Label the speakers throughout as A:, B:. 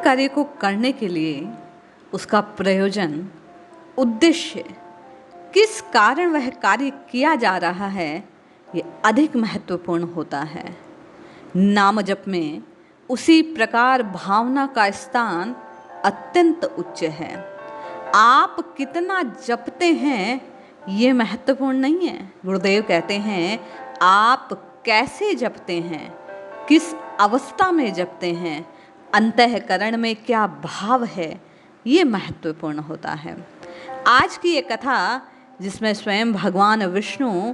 A: कार्य को करने के लिए उसका प्रयोजन, उद्देश्य, किस कारण वह कार्य किया जा रहा है, ये अधिक महत्वपूर्ण होता है। नाम जप में उसी प्रकार भावना का स्थान अत्यंत उच्च है। आप कितना जपते हैं ये महत्वपूर्ण नहीं है। गुरुदेव कहते हैं आप कैसे जपते हैं, किस अवस्था में जपते हैं, अंतःकरण में क्या भाव है, ये महत्वपूर्ण होता है। आज की ये कथा जिसमें स्वयं भगवान विष्णु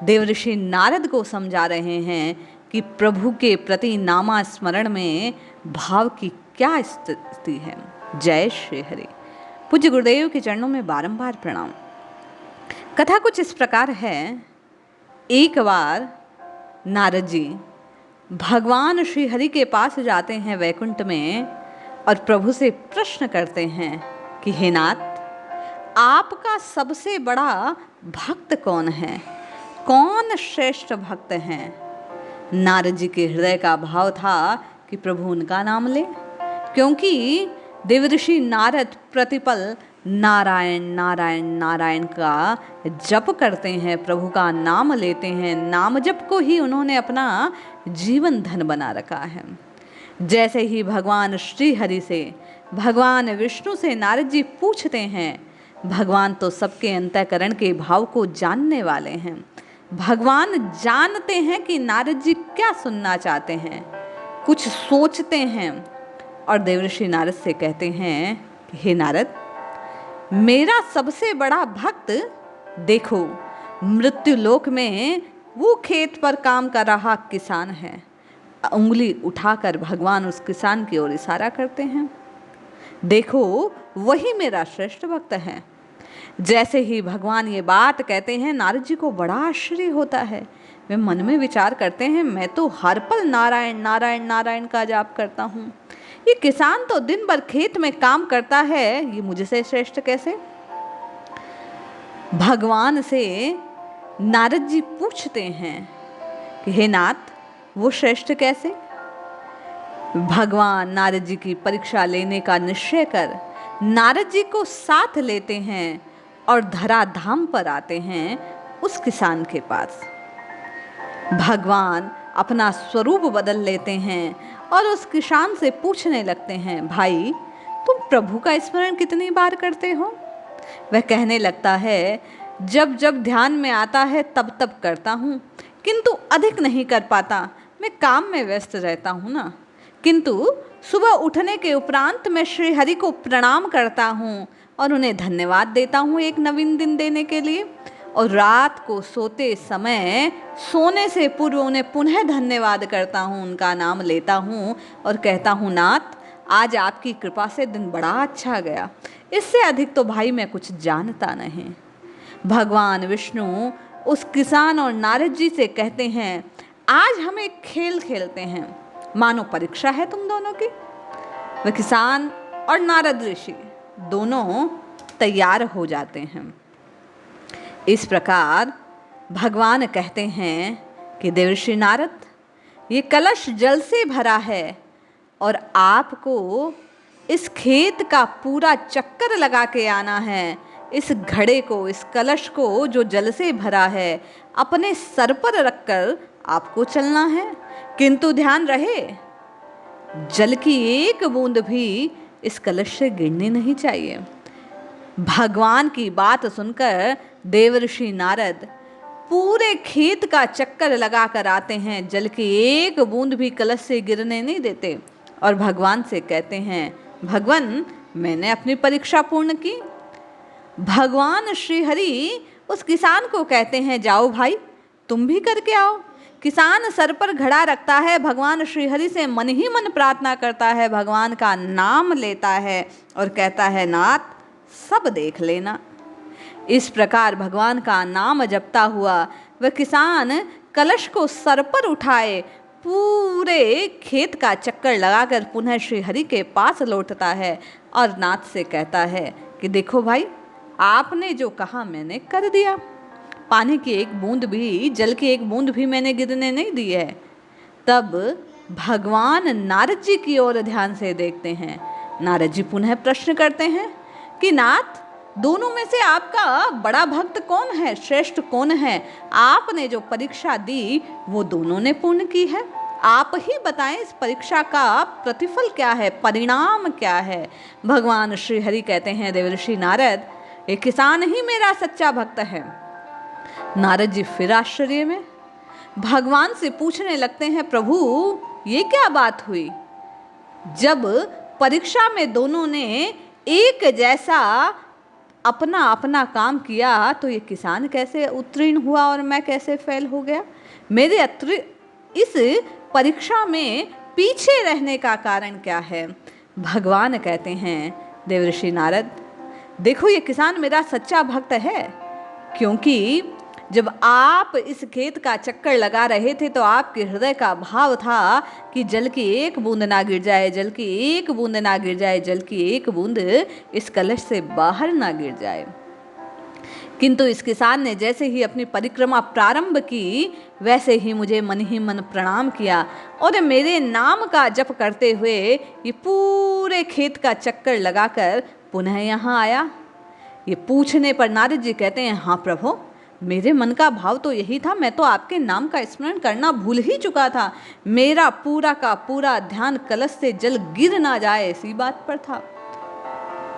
A: देवऋषि नारद को समझा रहे हैं कि प्रभु के प्रति नामा स्मरण में भाव की क्या स्थिति है। जय श्री हरि। पूज्य गुरुदेव के चरणों में बारंबार प्रणाम। कथा कुछ इस प्रकार है। एक बार नारद जी भगवान श्री हरि के पास जाते हैं वैकुंठ में और प्रभु से प्रश्न करते हैं कि हे नाथ, आपका सबसे बड़ा भक्त कौन है, कौन श्रेष्ठ भक्त हैं। नारद जी के हृदय का भाव था कि प्रभु उनका नाम ले, क्योंकि देवऋषि नारद प्रतिपल नारायण नारायण नारायण का जप करते हैं, प्रभु का नाम लेते हैं। नाम जप को ही उन्होंने अपना जीवन धन बना रखा है। जैसे ही भगवान श्री हरि से, भगवान विष्णु से नारद जी पूछते हैं, भगवान तो सबके अंतःकरण के भाव को जानने वाले हैं। भगवान जानते हैं कि नारद जी क्या सुनना चाहते हैं, कुछ सोचते हैं और देवऋषि नारद से कहते हैं कि हे नारद, मेरा सबसे बड़ा भक्त देखो मृत्यु लोक में वो खेत पर काम कर रहा किसान है। उंगली उठाकर भगवान उस किसान की ओर इशारा करते हैं। देखो वही मेरा श्रेष्ठ भक्त है। जैसे ही भगवान ये बात कहते हैं नारद जी को बड़ा आश्चर्य होता है। वे मन में विचार करते हैं मैं तो हर पल नारायण नारायण नारायण का जाप करता हूँ, ये किसान तो दिन भर खेत में काम करता है, ये मुझसे श्रेष्ठ कैसे। भगवान से नारद जी पूछते हैं कि हे नाथ, वो श्रेष्ठ कैसे। भगवान नारद जी की परीक्षा लेने का निश्चय कर नारद जी को साथ लेते हैं और धराधाम पर आते हैं उस किसान के पास। भगवान अपना स्वरूप बदल लेते हैं और उस किसान से पूछने लगते हैं, भाई तुम प्रभु का स्मरण कितनी बार करते हो। वह कहने लगता है जब जब ध्यान में आता है तब तब करता हूँ, किंतु अधिक नहीं कर पाता, मैं काम में व्यस्त रहता हूँ ना। किंतु सुबह उठने के उपरांत मैं श्री हरि को प्रणाम करता हूँ और उन्हें धन्यवाद देता हूँ एक नवीन दिन देने के लिए, और रात को सोते समय सोने से पूर्व उन्हें पुनः धन्यवाद करता हूँ, उनका नाम लेता हूँ और कहता हूँ नाथ, आज आपकी कृपा से दिन बड़ा अच्छा गया, इससे अधिक तो भाई मैं कुछ जानता नहीं। भगवान विष्णु उस किसान और नारद जी से कहते हैं आज हम एक खेल खेलते हैं, मानो परीक्षा है तुम दोनों की। वह किसान और नारद ऋषि दोनों तैयार हो जाते हैं। इस प्रकार भगवान कहते हैं कि देवर्षि नारद, ये कलश जल से भरा है और आपको इस खेत का पूरा चक्कर लगा के आना है। इस घड़े को, इस कलश को जो जल से भरा है, अपने सर पर रखकर आपको चलना है, किंतु ध्यान रहे जल की एक बूंद भी इस कलश से गिरनी नहीं चाहिए। भगवान की बात सुनकर देवर्षि नारद पूरे खेत का चक्कर लगा कर आते हैं, जल की एक बूंद भी कलश से गिरने नहीं देते और भगवान से कहते हैं भगवान, मैंने अपनी परीक्षा पूर्ण की। भगवान श्री हरि उस किसान को कहते हैं जाओ भाई, तुम भी करके आओ। किसान सर पर घड़ा रखता है, भगवान श्री हरि से मन ही मन प्रार्थना करता है, भगवान का नाम लेता है और कहता है नाथ सब देख लेना। इस प्रकार भगवान का नाम जपता हुआ वह किसान कलश को सर पर उठाए पूरे खेत का चक्कर लगाकर पुनः श्री हरि के पास लौटता है और नाथ से कहता है कि देखो भाई, आपने जो कहा मैंने कर दिया। पानी की एक बूंद भी, जल की एक बूंद भी मैंने गिरने नहीं दी है। तब भगवान नारद जी की ओर ध्यान से देखते हैं। नारद जी पुनः प्रश्न करते हैं कि नाथ, दोनों में से आपका बड़ा भक्त कौन है, श्रेष्ठ कौन है? आपने जो परीक्षा दी वो दोनों ने पूर्ण की है। आप ही बताएं इस परीक्षा का प्रतिफल क्या है, परिणाम क्या है? भगवान श्री हरि कहते हैं, देवर्षि नारद, ये किसान ही मेरा सच्चा भक्त है। नारद जी फिर आश्चर्य में भगवान से पूछने लगते हैं, प्रभु ये क्या बात हुई? जब परीक्षा में दोनों ने एक जैसा अपना अपना काम किया तो ये किसान कैसे उत्तीर्ण हुआ और मैं कैसे फेल हो गया? मेरे इस परीक्षा में पीछे रहने का कारण क्या है? भगवान कहते हैं, देवर्षि नारद, देखो ये किसान मेरा सच्चा भक्त है, क्योंकि जब आप इस खेत का चक्कर लगा रहे थे तो आपके हृदय का भाव था कि जल की एक बूंद ना गिर जाए, जल की एक बूंद ना गिर जाए, जल की एक बूंद इस कलश से बाहर ना गिर जाए। किंतु इस किसान ने जैसे ही अपनी परिक्रमा प्रारंभ की, वैसे ही मुझे मन ही मन प्रणाम किया और मेरे नाम का जप करते हुए ये पूरे खेत का चक्कर लगाकर पुनः यहाँ आया। ये पूछने पर नारद जी कहते हैं, हाँ प्रभु, मेरे मन का भाव तो यही था, मैं तो आपके नाम का स्मरण करना भूल ही चुका था। मेरा पूरा का पूरा ध्यान कलश से जल गिर ना जाए इसी बात पर था।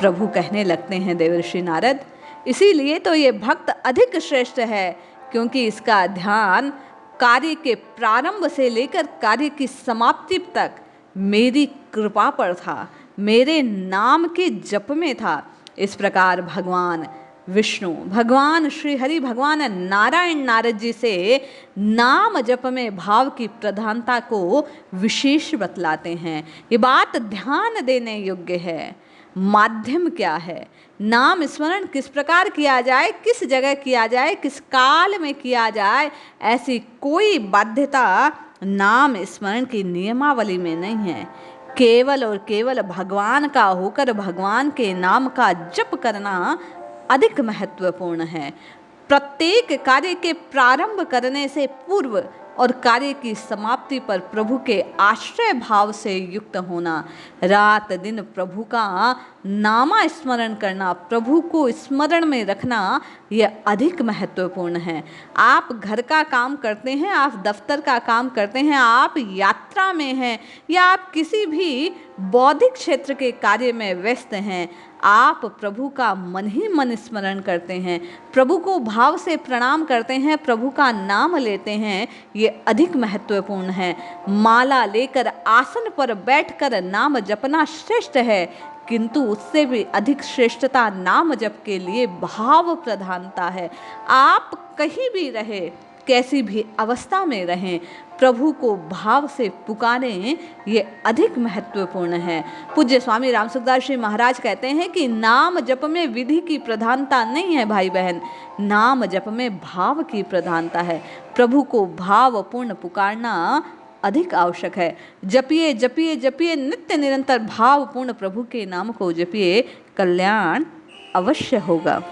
A: प्रभु कहने लगते हैं, देवर्षि नारद, इसीलिए तो ये भक्त अधिक श्रेष्ठ है, क्योंकि इसका ध्यान कार्य के प्रारंभ से लेकर कार्य की समाप्ति तक मेरी कृपा पर था, मेरे नाम के जप में था। इस प्रकार भगवान विष्णु, भगवान श्री हरि, भगवान नारायण नारद जी से नाम जप में भाव की प्रधानता को विशेष बतलाते हैं। ये बात ध्यान देने योग्य है। माध्यम क्या है, नाम स्मरण किस प्रकार किया जाए, किस जगह किया जाए, किस काल में किया जाए, ऐसी कोई बाध्यता नाम स्मरण की नियमावली में नहीं है। केवल और केवल भगवान का होकर भगवान के नाम का जप करना अधिक महत्वपूर्ण है। प्रत्येक कार्य के प्रारंभ करने से पूर्व और कार्य की समाप्ति पर प्रभु के आश्रय भाव से युक्त होना, रात दिन प्रभु का नामा स्मरण करना, प्रभु को स्मरण में रखना, यह अधिक महत्वपूर्ण है। आप घर का काम करते हैं, आप दफ्तर का काम करते हैं, आप यात्रा में हैं या आप किसी भी बौद्धिक क्षेत्र के कार्य में व्यस्त हैं, आप प्रभु का मन ही मन स्मरण करते हैं, प्रभु को भाव से प्रणाम करते हैं, प्रभु का नाम लेते हैं, ये अधिक महत्वपूर्ण है। माला लेकर आसन पर बैठकर नाम जपना श्रेष्ठ है, किंतु उससे भी अधिक श्रेष्ठता नाम जप के लिए भाव प्रधानता है। आप कहीं भी रहे, कैसी भी अवस्था में रहें, प्रभु को भाव से पुकारें, ये अधिक महत्वपूर्ण है। पूज्य स्वामी राम सुखदास जी महाराज कहते हैं कि नाम जप में विधि की प्रधानता नहीं है भाई बहन, नाम जप में भाव की प्रधानता है। प्रभु को भावपूर्ण पुकारना अधिक आवश्यक है। जपिए जपिए जपिए नित्य निरंतर भावपूर्ण प्रभु के नाम को जपिए, कल्याण अवश्य होगा।